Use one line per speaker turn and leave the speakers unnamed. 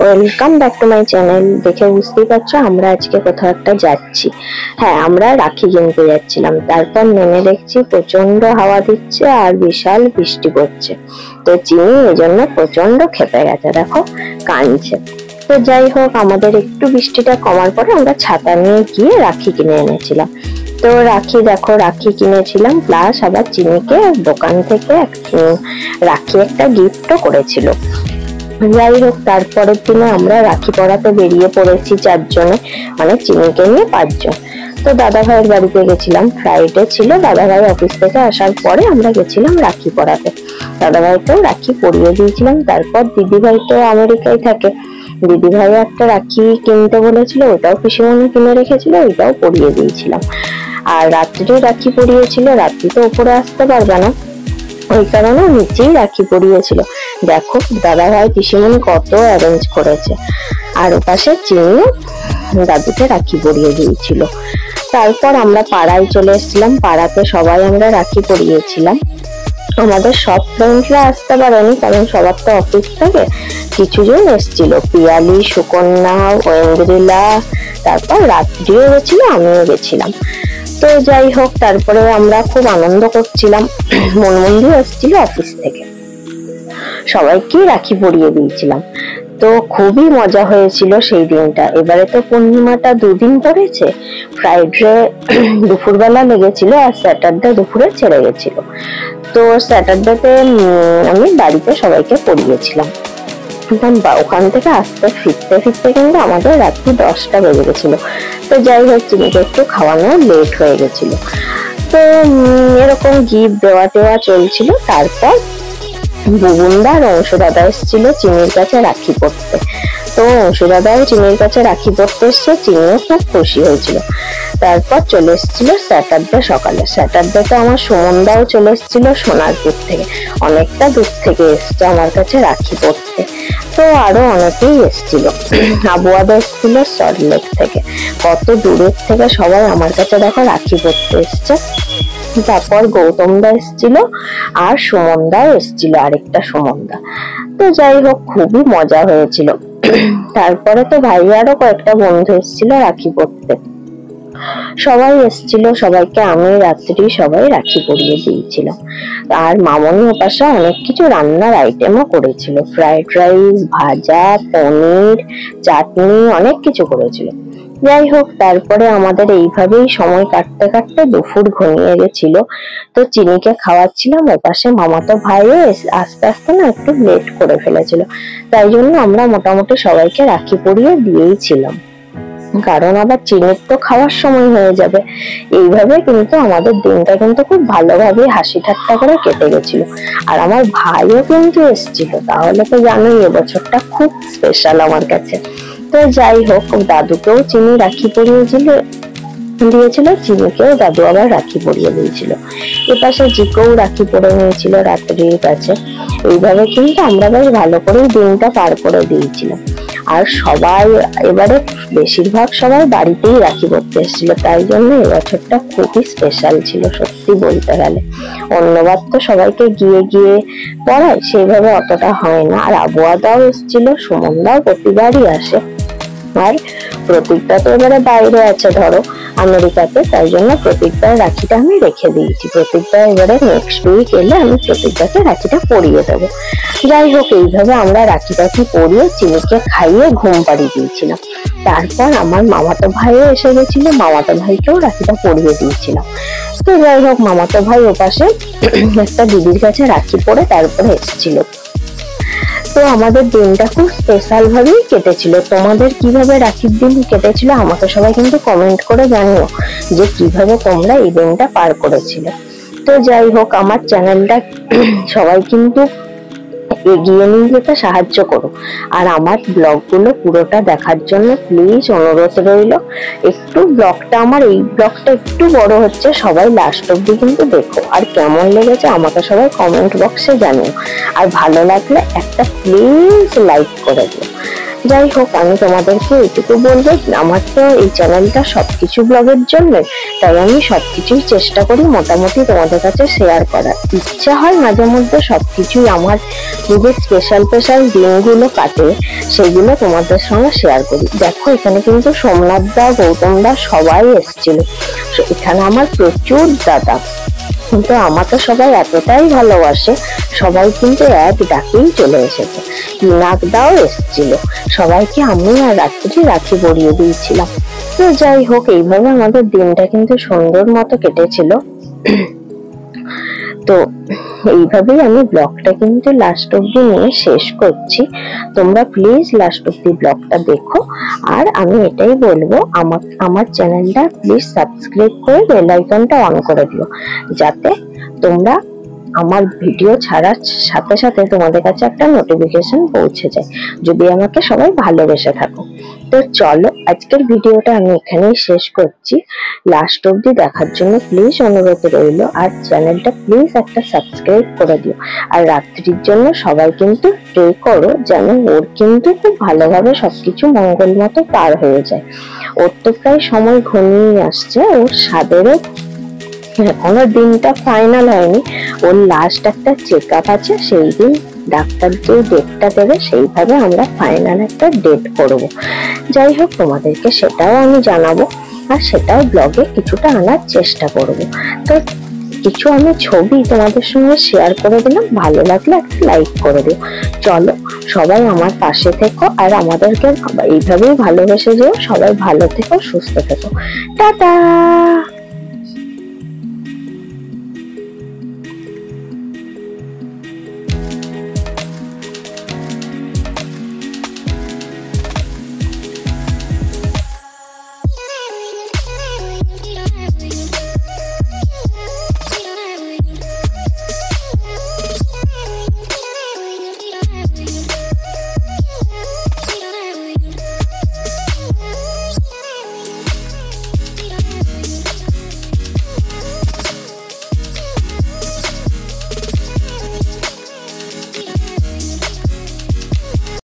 Welcome back to my channel. দেখে বুঝতেই পারছো আমরা আজকে কোথাও একটা যাচ্ছি। হ্যাঁ, আমরা রাখি কিনতে যাচ্ছিলাম। তারপর নেমে দেখছি প্রচন্ড হাওয়া দিচ্ছে আর বিশাল বৃষ্টি পড়ছে। তো চিনি এই জন্য প্রচন্ড ক্ষেপে গেছে, দেখো কাঁদছে। তো যাই হোক, আমাদের একটু বৃষ্টিটা কমার পরে আমরা ছাতা নিয়ে গিয়ে রাখি কিনে এনেছিলাম। তো রাখি কিনেছিলাম, প্লাস আবার চিনিকে দোকান থেকে রাখি একটা গিফটও করেছিল। যাই হোক, তারপরের দিনে আমরা রাখি পরাতে বেরিয়ে পড়েছি 4 জনে, মানে চিনিকে নিয়ে 5 জন। তো দাদা ভাইয়ের বাড়িতে গেছিলাম, ফ্রাইডে ছিল। দাদা ভাই অফিস থেকে আসার পরে আমরা গেছিলাম রাখি পরাতে। দাদা ভাইকেও রাখি পরিয়ে দিয়েছিলাম। তারপর দিদি ভাই তো আমেরিকায় থাকে, দিদি ভাই একটা রাখি কিনতে বলেছিল, ওটাও পিসিমণি কিনে রেখেছিল, ওইটাও পরিয়ে দিয়েছিলাম। আর রাত্রি রাখি পরিয়েছিল, রাত্রি তো উপরে আসতে পারবে না, ওই কারণে নিচেই রাখি পরিয়েছিল। দেখো দাদা ভাই পিসিমণি কত অ্যারেঞ্জ করেছে। আর ওপাশে চিনি দাদুকে রাখি পরিয়ে দিয়েছিল। তারপর আমরা পাড়ায় চলে এসেছিলাম, পাড়াতে সবাই আমরা রাখি পরিয়েছিলাম। আমাদের সব ফ্রেন্ডরা আসতে পারেনি, কারণ সবার তো অফিস থাকে। কিছু জন এসেছিল, পিয়ালি, সুকন্যা, ঐন্দ্রিলা, তারপর রাত্রিও গেছিল, আমিও গেছিলাম। তো যাই হোক, তারপরে আমরা খুব আনন্দ করছিলাম। মনমন্দিও এসেছিল অফিস থেকে, সবাইকে রাখি পরিয়ে দিয়েছিলাম। তো খুবই মজা হয়েছিল সেই দিনটা। এবারে তো পূর্ণিমাটা 2 দিন পড়েছে, ফ্রাইডে দুপুরবেলা লেগেছিল আর স্যাটারডে দুপুরে ছেড়ে গেছিল। তো স্যাটারডেতে আমি বাড়িতে সবাইকে পরিয়েছিলাম। ওখান থেকে ফিরতে কিন্তু আমাদের রাত্রি 10টা বেজে গেছিল। তো যাই হোক, চিনিকে একটু খাওয়ানো লেট হয়ে গেছিল। তো এরকম গিফট দেওয়া টেওয়া চলছিল। তারপর বুবুনদা আর অংশু দাদা এসেছিল চিনির কাছে রাখি পড়তে। তো অংশু দাদাও চিনির কাছে রাখি পড়তে এসছে, চিনিও খুব খুশি হয়েছিল। তারপর চলে এসেছিল স্যাটারডে সকালে। স্যাটারডে তো আমার সুমনদাও চলে এসেছিল সোনারপুর থেকে, অনেকটা দূর থেকে এসছে আমার কাছে রাখি পড়তে। তো আরো অনেকেই এসেছিল, আবুয়াদা এসেছিল সল্টলেক থেকে। কত দূরের থেকে সবাই আমার কাছে দেখো রাখি পড়তে এসছে। তারপর গৌতমদা এসেছিল আর সুমনদাও এসেছিল, আরেকটা সুমনদা। তো যাই হোক, খুবই মজা হয়েছিল। তারপরে তো ভাইয়ারও কয়েকটা বন্ধু এসেছিল রাখি পড়তে, সবাই এসেছিল। সবাইকে আমি রাত্রি সবাই রাখি পরিয়ে দিয়েছিলাম। আর মামনি ওপাশে অনেক কিছু রান্নার আইটেমও করেছিল, ফ্রাইড রাইস, ভাজা, পনির, চাটনি, অনেক কিছু করেছিল। যাই হোক, তারপরে আমাদের এইভাবেই সময় কাটতে কাটতে দুপুর ঘনিয়ে গেছিল। তো চিনিকে খাওয়াচ্ছিলাম, ওপাশে মামাতো ভাইও আস্তে আস্তে না একটু লেট করে ফেলেছিল। তাই জন্য আমরা মোটামুটি সবাইকে রাখি পরিয়ে দিয়েছিলাম, কারণ আবার চিনির তো খাওয়ার সময় হয়ে যাবে। এইভাবে কিন্তু আমাদের দিনটা কিন্তু খুব ভালোভাবে হাসি ঠাট্টা করে কেটে গেছিল। আর আমার ভাইও কিন্তু এসেছিল, তাহলে তো জানোই এবছরটা খুব স্পেশাল আমার কাছে। তো যাই হোক, দাদুকেও চিনি রাখি পরিয়ে দিয়েছিল, চিনিকেও দাদু আবার রাখি পরিয়ে দিয়েছিল। এপাশে জিকেও রাখি পরে নিয়েছিল রাত্রির কাছে। এইভাবে কিন্তু আমরা বেশ ভালো করে দিনটা পার করে দিয়েছিলাম। আর সবাই এবারে বেশিরভাগ সবাই বাড়িতেই রাখি পড়তে এসেছিল, তাই জন্য এবছরটা খুবই স্পেশাল ছিল সত্যি বলতে গেলে। অন্যবার তো সবাইকে গিয়ে গিয়ে পড়ায়, সেইভাবে অতটা হয় না। আর আবুয়াদাও এসেছিল, সুমনদাও প্রতিবারই আসে। আর প্রতীকটা তো এবারে বাইরে আছে ধরো আমেরিকাতে, তাই জন্য প্রতীকদার রাখিটা আমি রেখে দিয়েছি। প্রতীকদা এবারে নেক্সট উইক এলে আমি প্রতীকদাকে রাখিটা পরিয়ে দেবো। যাই হোক, এইভাবে আমরা রাখিটাকে পরিয়ে চিনিকে খাইয়ে ঘুম পাড়িয়ে দিয়েছিলাম। তারপর আমার মামাতো ভাইও এসে গেছিল, মামাতো ভাইকেও রাখিটা পরিয়ে দিয়েছিলাম। তো যাই হোক, মামাতো ভাই ওপাশে একটা দিদির কাছে রাখি পরে তারপরে এসেছিল। তো আমাদের দিনটা খুব স্পেশাল ভাবেই কেটেছিল। তোমাদের কিভাবে রাখির দিন কেটেছিল আমাকে সবাই কিন্তু কমেন্ট করে জানিও যে কিভাবে তোমরা এই দিনটা পার করেছিলে। তো যাই হোক, আমার চ্যানেলটা সবাই কিন্তু এগিয়ে নিয়ে যেতে সাহায্য করো। আর আমার ব্লগগুলো পুরোটা দেখার জন্য প্লিজ অনুরোধ রইল। একটু এই ব্লগটা একটু বড় হচ্ছে, সবাই লাস্ট অব্দি কিন্তু দেখো। আর কেমন লেগেছে আমাকে সবাই কমেন্ট বক্সে জানিও। আর ভালো লাগলে একটা প্লিজ লাইক করে দিও। যাই হোক, আমি তোমাদেরকে এইটুকু বলবো, আমার তো এই চ্যানেলটা সবকিছু ব্লগের জন্য, তাই আমি সবকিছুই চেষ্টা করি মোটামুটি তোমাদের কাছে শেয়ার করার। ইচ্ছা হয় মাঝে মধ্যে সবকিছুই আমার নিজের স্পেশাল দিনগুলো কাটে সেগুলো তোমাদের সঙ্গে শেয়ার করি। দেখো এখানে কিন্তু সোমনাথ দা, গৌতম দা সবাই এসেছিল। এখানে আমার প্রচুর দাদা, কিন্তু আমাকে সবাই এতটাই ভালোবাসে, সবাই কিন্তু এক ডাকেই চলে এসেছে। পিনাক দাও এসেছিল, সবাইকে আমি আর রাখি পরিয়ে দিয়েছিলাম। তো যাই হোক, এইভাবে আমাদের দিনটা কিন্তু সুন্দর মতো কেটেছিল। তো এইভাবেই আমি ব্লগটা কিন্তু লাস্ট অব্দি নিয়ে শেষ করছি। তোমরা প্লিজ লাস্ট অব্দি ব্লগটা দেখো। আর আমি এটাই বলবো, আমার চ্যানেলটা প্লিজ সাবস্ক্রাইব করে বেল আইকনটা অন করে দিও, যাতে তোমরা আমার ভিডিও ছাড়ার সাথে সাথে তোমাদের কাছে একটা নোটিফিকেশন পৌঁছে যায়, যদি আমাকে সবাই ভালোবেসে থাকো। তো চলো, আজকের ভিডিওটা আমি এখানেই শেষ করছি। লাস্ট অব্দি দেখার জন্য প্লিজ অনুরোধ রইল, আর চ্যানেলটা প্লিজ একটা সাবস্ক্রাইব করে দিও। আর রাত্রির জন্য সবাই কিন্তু প্রে করো, যেন ওর কিন্তু খুব ভালোভাবে সবকিছু মঙ্গল মতো পার হয়ে যায়। ওর তো প্রায় সময় ঘনিয়ে আসছে, ওর সাদেরও এখনো দিনটা ফাইনাল হয়নি। ওর লাস্ট একটা চেক আপ আছে, সেই দিন ডাক্তার যে ডেটটা দেবে সেইভাবে আমরা ফাইনাল একটা ডেট করব। যাই হোক, তোমাদেরকে সেটাও আমি জানাবো, আর সেটাও ব্লগে কিছুটা আনার চেষ্টা করব। তো কিছু আমি ছবি তোমাদের সঙ্গে শেয়ার করে দিলাম, ভালো লাগলে একটা লাইক করে দিও। চলো, সবাই আমার পাশে থেকো, আর আমাদেরকে এইভাবেই ভালোবেসে যেও। সবাই ভালো থেকো, সুস্থ থেকো, টাটা।